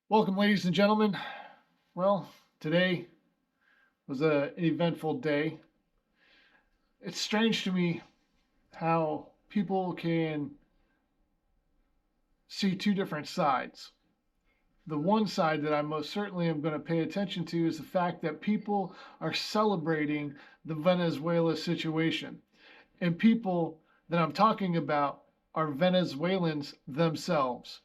Welcome, ladies and gentlemen. Well, today was an eventful day. It's strange to me how people can see two different sides. The one side that I most certainly am going to pay attention to is the fact that people are celebrating the Venezuela situation. And people that I'm talking about are Venezuelans themselves.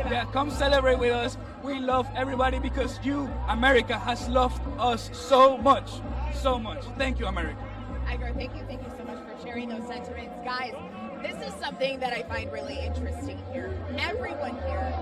Yeah, come celebrate with us. We love everybody because you, America, has loved us so much. So much. Thank you, America. Igor, thank you so much for sharing those sentiments. Guys, this is something that I find really interesting here. Everyone here,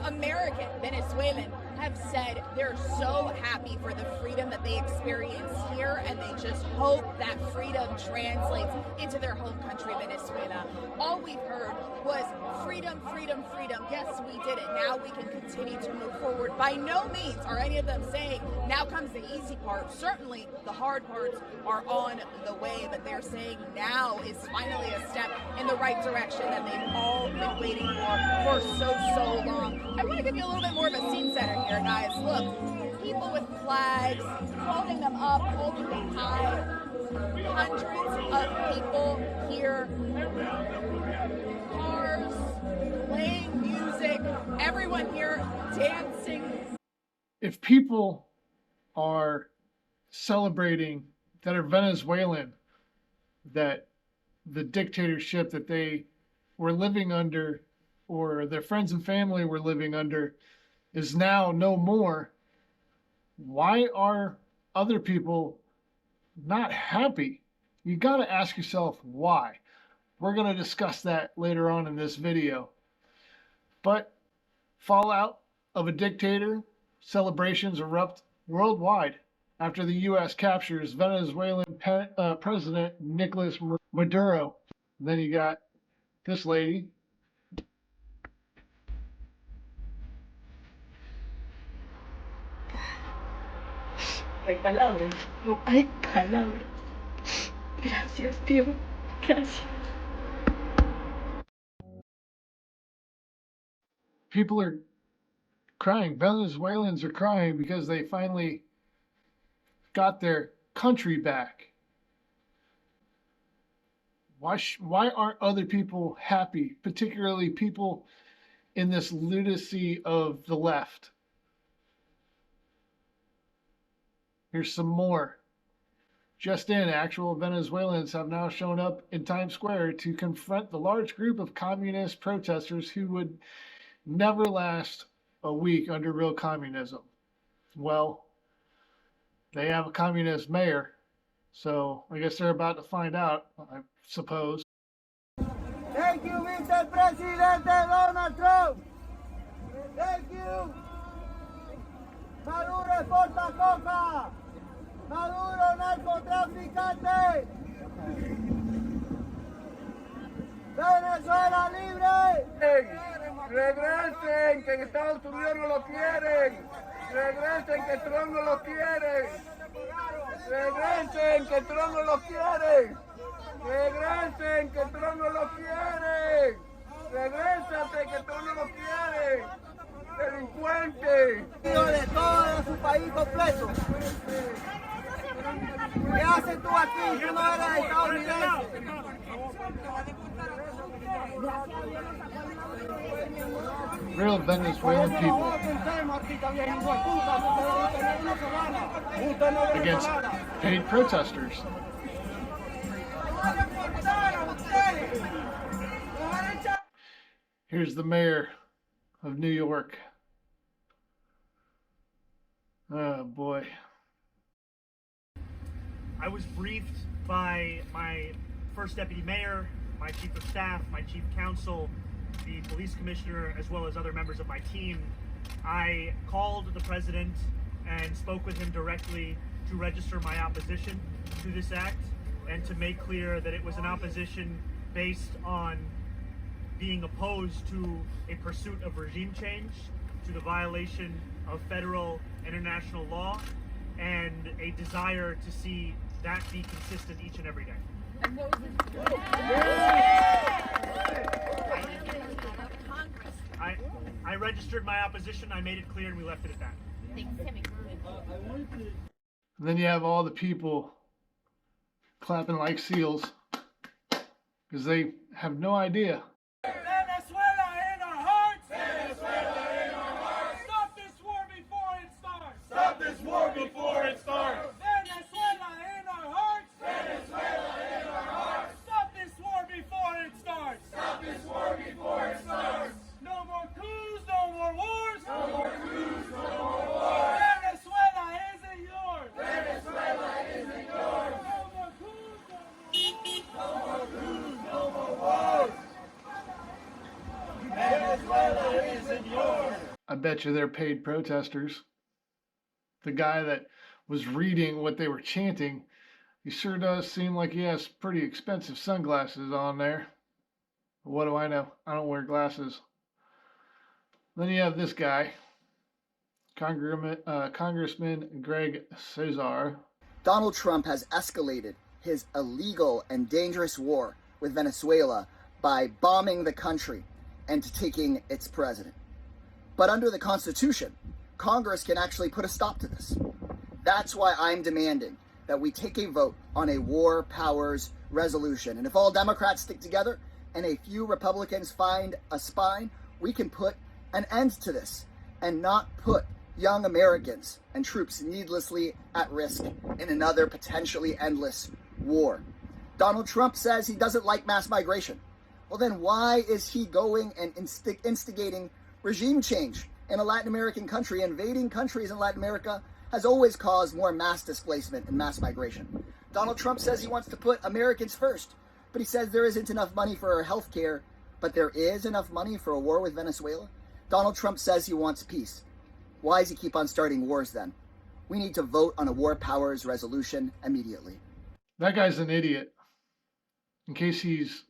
American, Venezuelan, have said they're so happy for the freedom that they experience here, and they just hope that freedom translates into their home country, Venezuela. All we've heard was freedom, freedom, freedom. Yes, we did it. Now we can continue to move forward. By no means are any of them saying, now comes the easy part. Certainly the hard parts are on the way, but they're saying now is finally a step in the right direction that they've all been waiting for so long. I want to give you a little bit more of a scene setter here, guys. Look, people with flags, holding them up, holding them high. Hundreds of people here. Cars, playing music, everyone here dancing. If people are celebrating that are Venezuelan, that the dictatorship that they were living under or their friends and family were living under is now no more, why are other people not happy? You got to ask yourself why. We're going to discuss that later on in this video. But fallout of a dictator, celebrations erupt worldwide after the U.S. captures Venezuelan President Nicolas Maduro. And then you got this lady. No hay palabras, no hay palabras. Gracias, tío. Gracias. People are crying. Venezuelans are crying because they finally got their country back. Why aren't other people happy, particularly people in this lunacy of the left? Here's some more. Just in, actual Venezuelans have now shown up in Times Square to confront the large group of communist protesters who would never last a week under real communism. Well, they have a communist mayor, so I guess they're about to find out, I suppose. Thank you, Mr. President Donald Trump. Thank you. Maduro exporta coca. Maduro narcotraficante. Venezuela libre. Regresen, que en Estados Unidos no lo quieren. Regresen, que Trump no lo quiere. Regresen, que Trump no lo quiere. Regresen, que Trump no lo quiere. Regrésate, que Trump no lo quiere. Delincuente. De todo su país completo. ¿Qué haces tú aquí? Tú no eres estadounidense. Real Venezuelan people against paid protesters. Here's the mayor of New York. Oh boy. I was briefed by my first deputy mayor, my chief of staff, my chief counsel, the police commissioner, as well as other members of my team. I called the president and spoke with him directly to register my opposition to this act and to make clear that it was an opposition based on being opposed to a pursuit of regime change, to the violation of federal and international law, and a desire to see that be consistent each and every day. I registered my opposition. I made it clear, and we left it at that. Thanks, Timmy. And then you have all the people clapping like seals because they have no idea. Venezuela in our hearts! Venezuela in our hearts! Stop this war before it starts! Stop this war before it starts! Venezuela in our hearts! Venezuela in our hearts! Stop this war before it starts! Stop this war before it starts! No more coups, no more wars! No more coups, no more wars! Venezuela isn't yours! Venezuela isn't yours! No more coups, no more coups, no more wars! Venezuela isn't yours! I bet you they're paid protesters. The guy that was reading what they were chanting, he sure does seem like he has pretty expensive sunglasses on there. What do I know? I don't wear glasses. Then you have this guy, Congressman Greg Cesar. Donald Trump has escalated his illegal and dangerous war with Venezuela by bombing the country and taking its president. But under the Constitution, Congress can actually put a stop to this. That's why I'm demanding that we take a vote on a war powers resolution. And if all Democrats stick together and a few Republicans find a spine, we can put an end to this and not put young Americans and troops needlessly at risk in another potentially endless war. Donald Trump says he doesn't like mass migration. Well, then why is he going and instigating regime change in a Latin American country? Invading countries in Latin America has always caused more mass displacement and mass migration. Donald Trump says he wants to put Americans first, but he says there isn't enough money for our health care, but there is enough money for a war with Venezuela. Donald Trump says he wants peace. Why does he keep on starting wars then? We need to vote on a war powers resolution immediately. That guy's an idiot. In case he's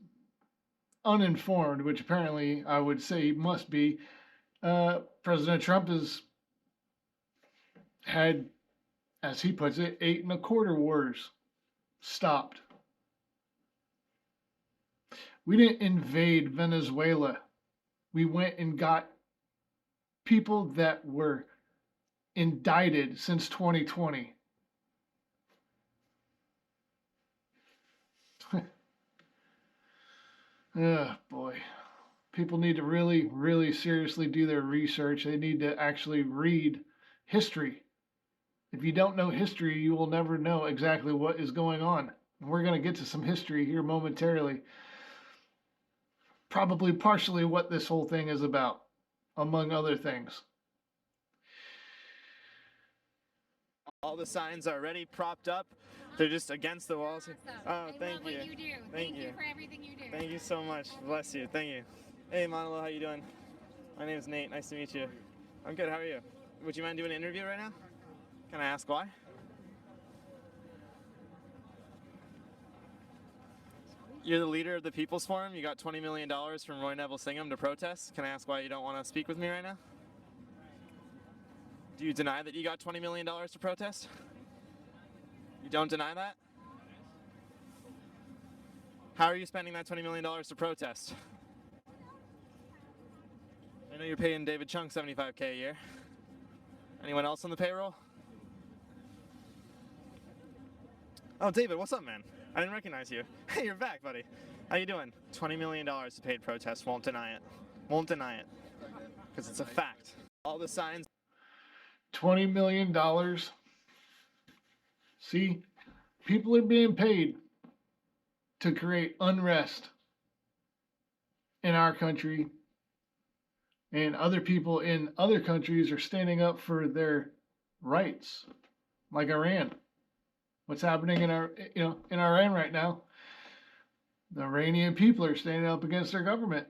uninformed, which apparently I would say he must be, President Trump has had, as he puts it, 8 1/4 wars stopped. We didn't invade Venezuela. We went and got people that were indicted since 2020. Oh boy. People need to really, really seriously do their research. They need to actually read history. If you don't know history, you will never know exactly what is going on. And we're going to get to some history here momentarily. Probably partially what this whole thing is about, among other things. All the signs are already propped up. They're just against the walls. Oh, thank you. What you do. Thank you for everything you do. Thank you so much. Bless you. Thank you. Hey, Manolo, how you doing? My name is Nate. Nice to meet you. I'm good. How are you? Would you mind doing an interview right now? Can I ask why? You're the leader of the People's Forum. You got $20 million from Roy Neville Singham to protest. Can I ask why you don't want to speak with me right now? Do you deny that you got $20 million to protest? You don't deny that? How are you spending that $20 million to protest? I know you're paying David Chung $75K a year. Anyone else on the payroll? Oh, David, what's up, man? I didn't recognize you. Hey, you're back, buddy. How you doing? $20 million to paid protest. Won't deny it. Won't deny it. Because it's a fact. All the signs. $20 million. See, people are being paid to create unrest in our country, and other people in other countries are standing up for their rights, like Iran. What's happening in in Iran right now? The Iranian people are standing up against their government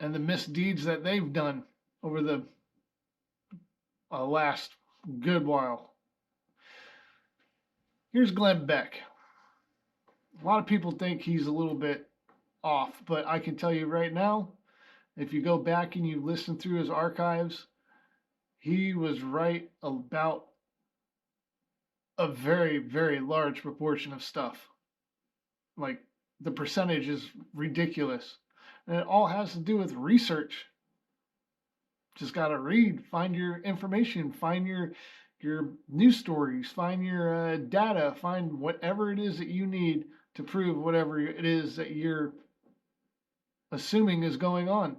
and the misdeeds that they've done over the last good while. Here's Glenn Beck. A lot of people think he's a little bit off, but I can tell you right now, if you go back and you listen through his archives, he was right about a very, very large proportion of stuff. Like, the percentage is ridiculous. And it all has to do with research. just got to read, find your information, find your news stories, find your data, find whatever it is that you need to prove whatever it is that you're assuming is going on.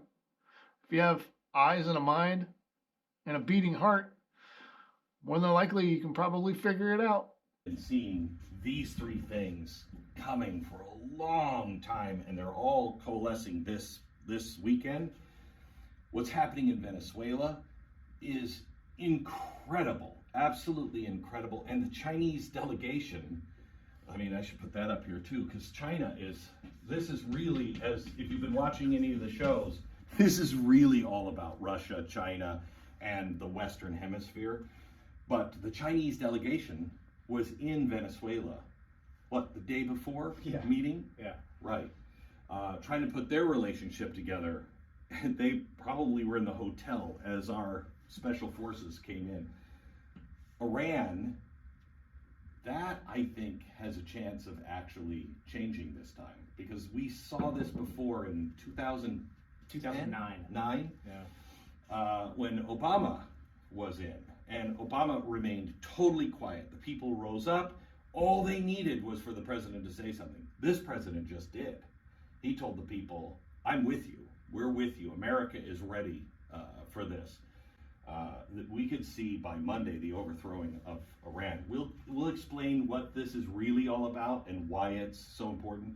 If you have eyes and a mind and a beating heart, more than likely you can probably figure it out. And seeing these three things coming for a long time, and they're all coalescing this weekend. What's happening in Venezuela is incredible, absolutely incredible. And the Chinese delegation, I mean, I should put that up here too, because this is really, as if you've been watching any of the shows, this is really all about Russia, China, and the Western Hemisphere. But the Chinese delegation was in Venezuela, the day before the meeting? Yeah. Right. Trying to put their relationship together. And they probably were in the hotel as our special forces came in. Iran, that I think has a chance of actually changing this time, because we saw this before in 2009. When Obama was in, and Obama remained totally quiet. The people rose up. All they needed was for the president to say something. This president just did. He told the people, I'm with you. We're with you. America is ready for this. That we could see by Monday the overthrowing of Iran. We'll explain what this is really all about and why it's so important.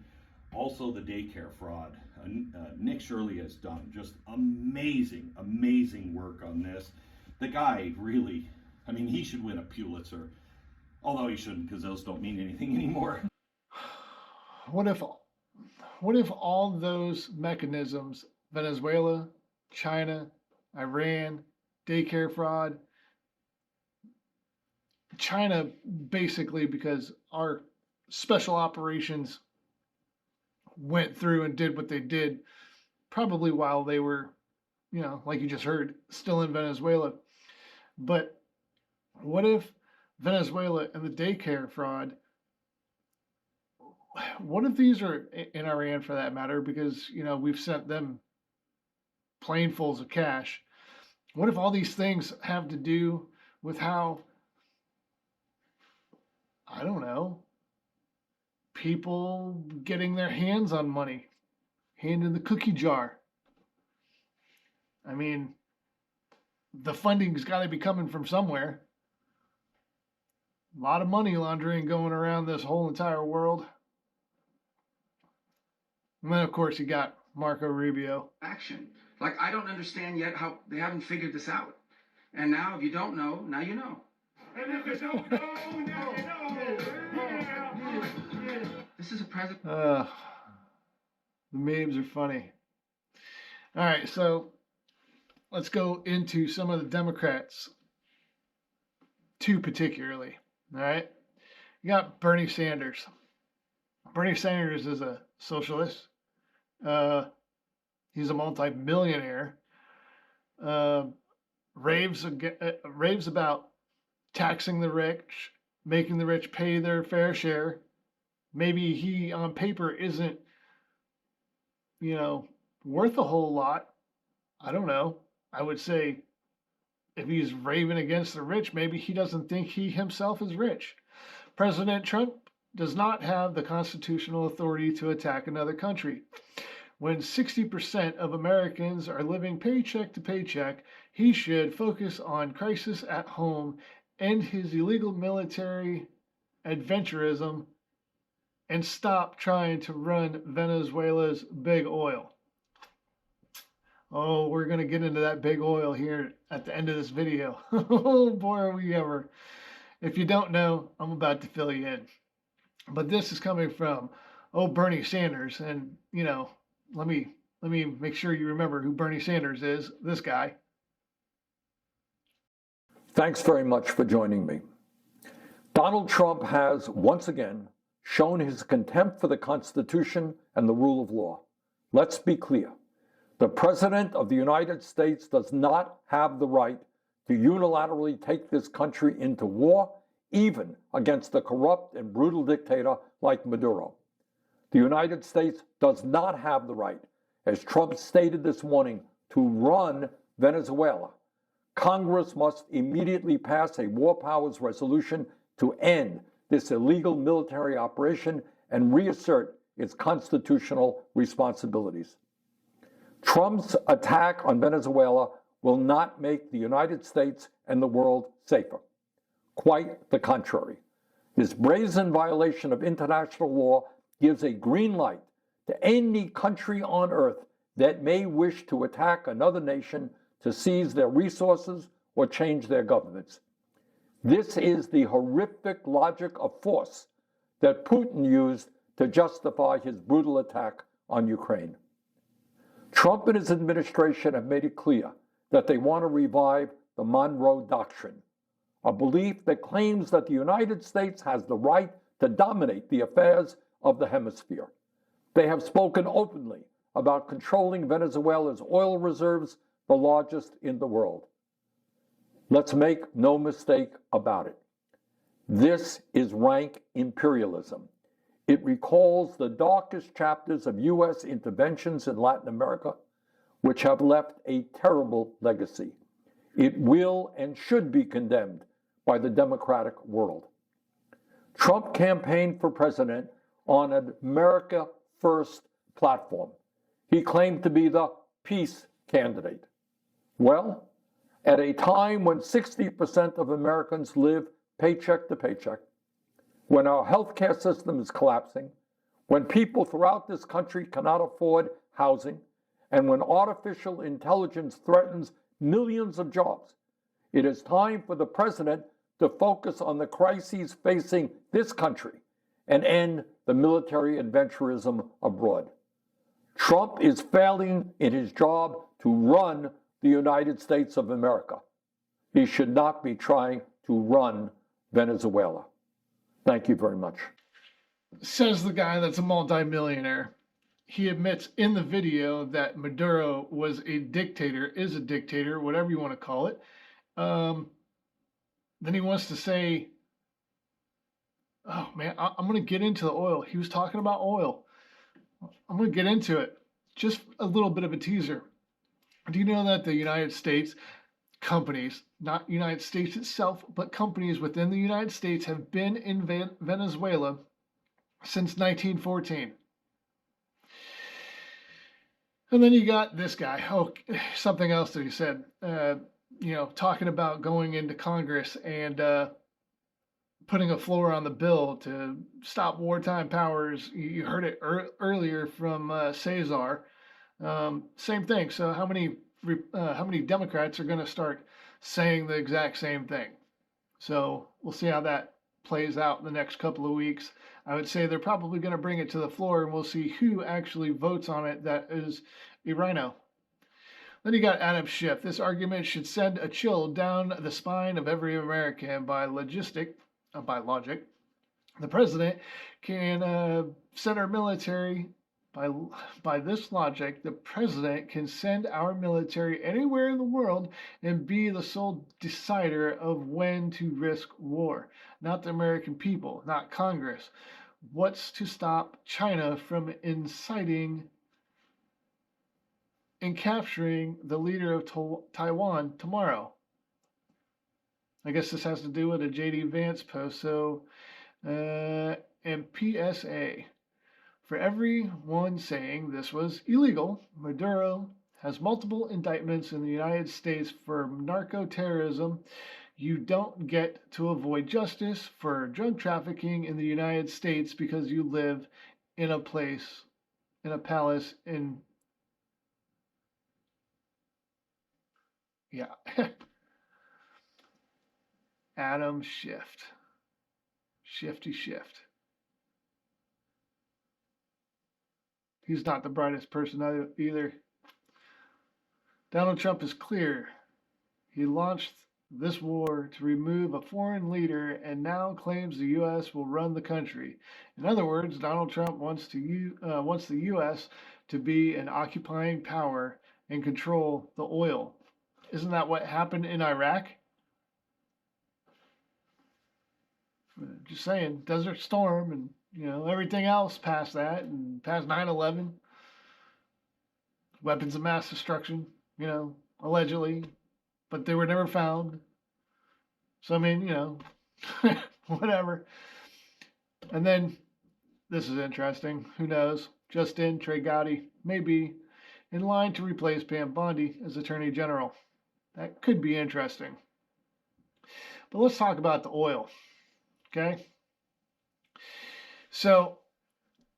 Also, the daycare fraud. Nick Shirley has done just amazing work on this. The guy really, I mean, he should win a Pulitzer, although he shouldn't, because those don't mean anything anymore. What if all those mechanisms, Venezuela, China, Iran, daycare fraud, China basically, because our special operations went through and did what they did, probably while they were, like you just heard, still in Venezuela. But what if Venezuela and the daycare fraud, what if these are in Iran for that matter, because, we've sent them planefuls of cash. What if all these things have to do with how, I don't know, people getting their hands on money, hand in the cookie jar? I mean, the funding's got to be coming from somewhere. A lot of money laundering going around this whole entire world. And then, of course, you got Marco Rubio. Action. Like, I don't understand yet how they haven't figured this out. And now, if you don't know, now you know. And if you don't know, now you know. This is a president. The memes are funny. All right, so let's go into some of the Democrats, two particularly. All right, you got Bernie Sanders. Bernie Sanders is a socialist. He's a multi-millionaire. Raves about taxing the rich, making the rich pay their fair share. Maybe he, on paper, isn't, worth a whole lot. I don't know. I would say if he's raving against the rich, maybe he doesn't think he himself is rich. President Trump does not have the constitutional authority to attack another country. When 60% of Americans are living paycheck to paycheck, he should focus on crisis at home, end his illegal military adventurism, and stop trying to run Venezuela's big oil. Oh, we're going to get into that big oil here at the end of this video. Oh, boy, are we ever. If you don't know, I'm about to fill you in. But this is coming from, Bernie Sanders. And, let me make sure you remember who Bernie Sanders is, this guy. Thanks very much for joining me. Donald Trump has, once again, shown his contempt for the Constitution and the rule of law. Let's be clear. The President of the United States does not have the right to unilaterally take this country into war, even against a corrupt and brutal dictator like Maduro. The United States does not have the right, as Trump stated this morning, to run Venezuela, Congress must immediately pass a war powers resolution to end this illegal military operation and reassert its constitutional responsibilities. Trump's attack on Venezuela will not make the United States and the world safer. Quite the contrary. This brazen violation of international law gives a green light to any country on earth that may wish to attack another nation to seize their resources or change their governments. This is the horrific logic of force that Putin used to justify his brutal attack on Ukraine. Trump and his administration have made it clear that they want to revive the Monroe Doctrine, a belief that claims that the United States has the right to dominate the affairs of the hemisphere. They have spoken openly about controlling Venezuela's oil reserves, the largest in the world. Let's make no mistake about it. This is rank imperialism. It recalls the darkest chapters of U.S. interventions in Latin America, which have left a terrible legacy. It will and should be condemned by the democratic world. Trump campaigned for president on an America First platform. He claimed to be the peace candidate. Well, at a time when 60% of Americans live paycheck to paycheck, when our healthcare system is collapsing, when people throughout this country cannot afford housing, and when artificial intelligence threatens millions of jobs, it is time for the president to focus on the crises facing this country and end the military adventurism abroad. Trump is failing in his job to run the United States of America. He should not be trying to run Venezuela. Thank you very much. Says the guy that's a multimillionaire. He admits in the video that Maduro was a dictator, is a dictator, whatever you want to call it. Then he wants to say, oh man, I'm going to get into the oil. He was talking about oil. I'm going to get into it. Just a little bit of a teaser. Do you know that the United States companies, not United States itself, but companies within the United States have been in Venezuela since 1914? And then you got this guy. Oh, something else that he said, talking about going into Congress and putting a floor on the bill to stop wartime powers. You heard it earlier from Cesar. Same thing. So how many Democrats are going to start saying the exact same thing? So we'll see how that plays out in the next couple of weeks. I would say they're probably going to bring it to the floor, and we'll see who actually votes on it that is a rhino. Then you got Adam Schiff. This argument should send a chill down the spine of every American. By logic, the president can send our military. By this logic, the president can send our military anywhere in the world and be the sole decider of when to risk war. Not the American people, not Congress. What's to stop China from inciting and capturing the leader of Taiwan tomorrow? I guess this has to do with a J.D. Vance post. So, and PSA. For everyone saying this was illegal, Maduro has multiple indictments in the United States for narco-terrorism. You don't get to avoid justice for drug trafficking in the United States because you live in a palace in... Yeah. Adam Schiff. Shifty Shift. He's not the brightest person either. Donald Trump is clear. He launched this war to remove a foreign leader and now claims the U.S. will run the country. In other words, Donald Trump wants the U.S. to be an occupying power and control the oil. Isn't that what happened in Iraq? Just saying, Desert Storm and everything else past that and past 9/11, weapons of mass destruction, allegedly, but they were never found. So, I mean, you know, whatever. And then this is interesting. Who knows? Just in, Trey Gowdy may be in line to replace Pam Bondi as Attorney General. That could be interesting. But let's talk about the oil, okay? So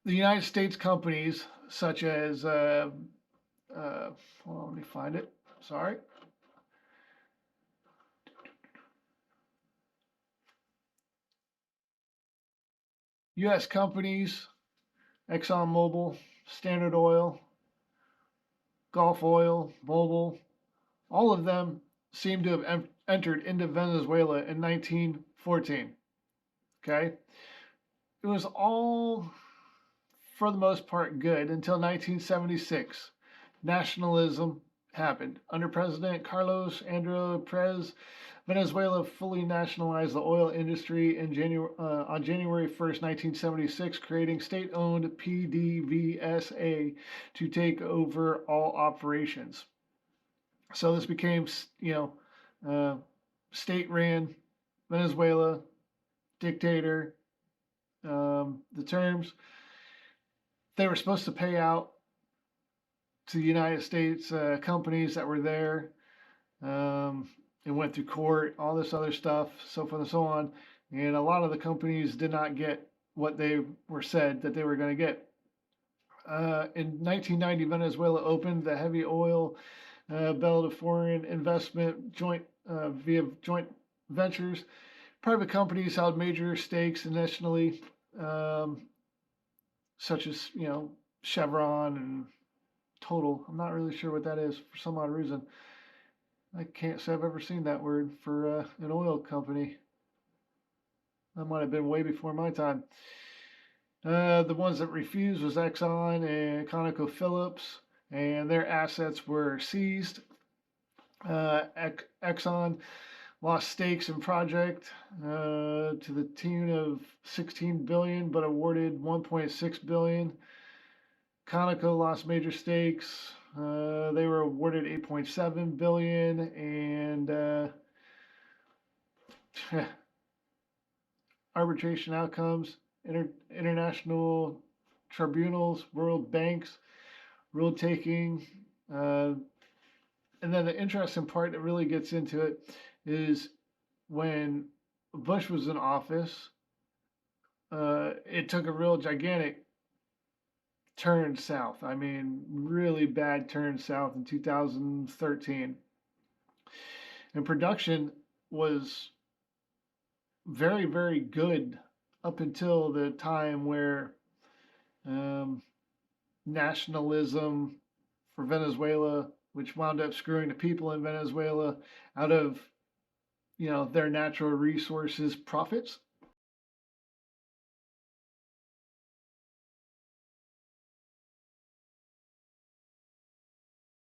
the United States companies such as, hold on, let me find it. Sorry. U.S. companies, ExxonMobil, Standard Oil, Gulf Oil, Mobil, all of them seem to have entered into Venezuela in 1914. Okay? It was all, for the most part, good until 1976. Nationalism happened. Under President Carlos Andrés Pérez, Venezuela fully nationalized the oil industry on January 1st, 1976, creating state-owned PDVSA to take over all operations. So this became, state-ran Venezuela, dictator. The terms they were supposed to pay out to the United States companies that were there. It went through court, all this other stuff, so forth and so on. And a lot of the companies did not get what they were said that they were going to get. In 1990, Venezuela opened the heavy oil belt of foreign investment via joint ventures. Private companies held major stakes initially, such as, Chevron and Total. I'm not really sure what that is for some odd reason. I can't say I've ever seen that word for an oil company. That might have been way before my time. The ones that refused was Exxon and ConocoPhillips, and their assets were seized. Exxon lost stakes in project to the tune of $16 billion, but awarded $1.6 billion. Conoco lost major stakes. They were awarded $8.7 billion, and arbitration outcomes, international tribunals, world banks, rule taking. And then the interesting part that really gets into it is when Bush was in office, it took a real gigantic turn south. I mean, really bad turn south in 2013. And production was very, very good up until the time where nationalism for Venezuela, which wound up screwing the people in Venezuela out of, their natural resources profits.